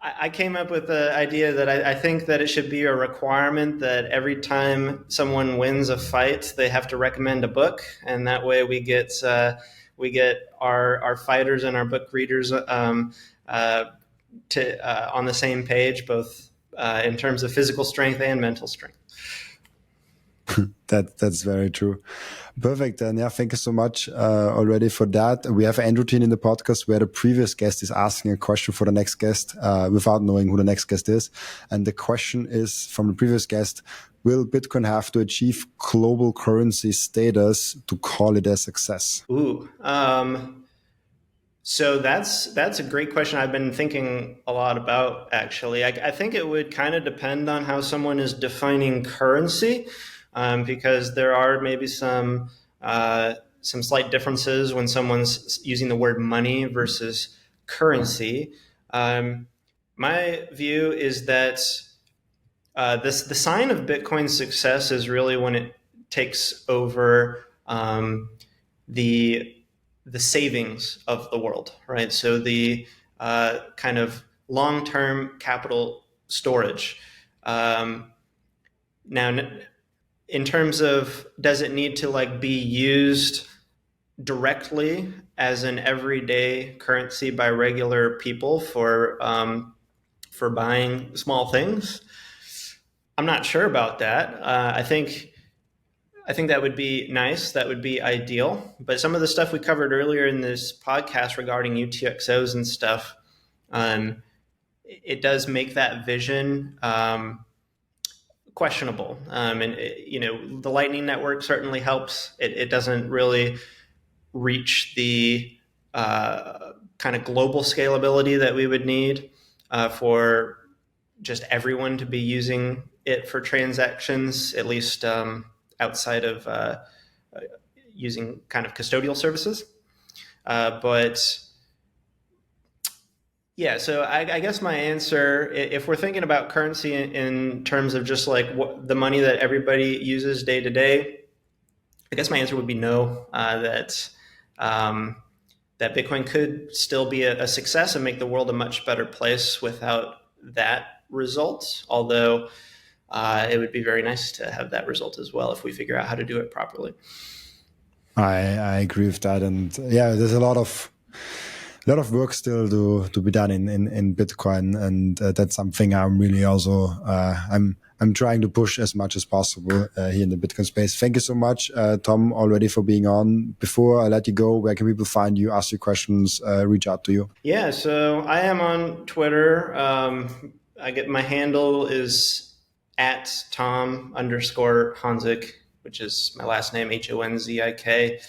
Speaker 1: I came up with the idea that I think that it should be a requirement that every time someone wins a fight, they have to recommend a book, and that way we get our fighters and our book readers on the same page, both in terms of physical strength and mental strength.
Speaker 2: That's very true. Perfect. And yeah, thank you so much already for that. We have an end routine in the podcast where the previous guest is asking a question for the next guest without knowing who the next guest is. And the question is from the previous guest: will Bitcoin have to achieve global currency status to call it a success?
Speaker 1: So that's a great question. I've been thinking a lot about, actually. I think it would kind of depend on how someone is defining currency. Because there are maybe some slight differences when someone's using the word money versus currency. My view is that the sign of Bitcoin's success is really when it takes over the savings of the world, right? So the kind of long-term capital storage. Now, in terms of does it need to like be used directly as an everyday currency by regular people for buying small things? I'm not sure about that. I think that would be nice. That would be ideal. But some of the stuff we covered earlier in this podcast regarding UTXOs and stuff, it does make that vision questionable. And the Lightning Network certainly helps. It doesn't really reach the kind of global scalability that we would need for just everyone to be using it for transactions, at least outside of using kind of custodial services. But yeah, so I guess my answer, if we're thinking about currency in terms of just like the money that everybody uses day to day, I guess my answer would be no. That Bitcoin could still be a success and make the world a much better place without that result. Although it would be very nice to have that result as well if we figure out how to do it properly.
Speaker 2: I agree with that, and yeah, there's a lot of work still to be done in Bitcoin, and that's something I'm really also I'm trying to push as much as possible here in the Bitcoin space. Thank you so much, Tom, already for being on. Before I let you go, where can people find you, ask you questions, reach out to you?
Speaker 1: Yeah, so I am on Twitter. My handle is at Tom_Honzik, which is my last name, Honzik.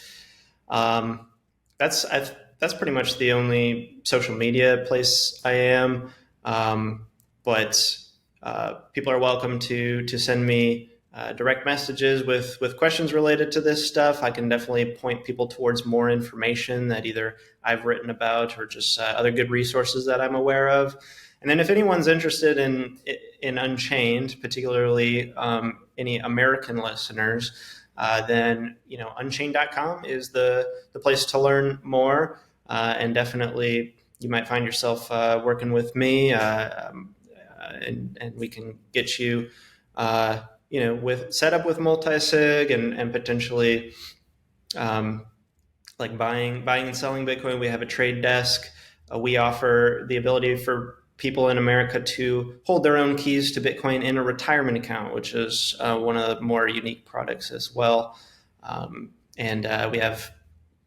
Speaker 1: That's pretty much the only social media place I am. But people are welcome to send me direct messages with questions related to this stuff. I can definitely point people towards more information that either I've written about or just other good resources that I'm aware of. And then if anyone's interested in Unchained, particularly any American listeners, then Unchained.com is the place to learn more. and definitely you might find yourself working with me, and we can get you, with set up with multi-sig and potentially like buying and selling Bitcoin. We have a trade desk. We offer the ability for people in America to hold their own keys to Bitcoin in a retirement account, which is one of the more unique products as well. And we have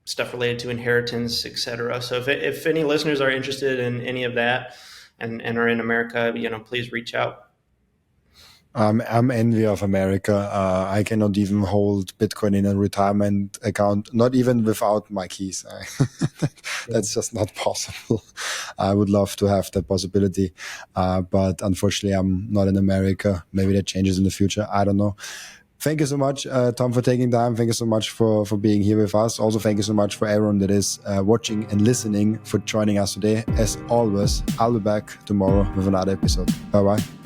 Speaker 1: stuff related to inheritance, etc. So if any listeners are interested in any of that and are in America, please reach out.
Speaker 2: I'm envy of America. I cannot even hold Bitcoin in a retirement account, not even without my keys. That's just not possible. I would love to have that possibility, but unfortunately, I'm not in America. Maybe that changes in the future. I don't know. Thank you so much, Tom, for taking time. Thank you so much for being here with us. Also, thank you so much for everyone that is watching and listening, for joining us today. As always, I'll be back tomorrow with another episode. Bye-bye.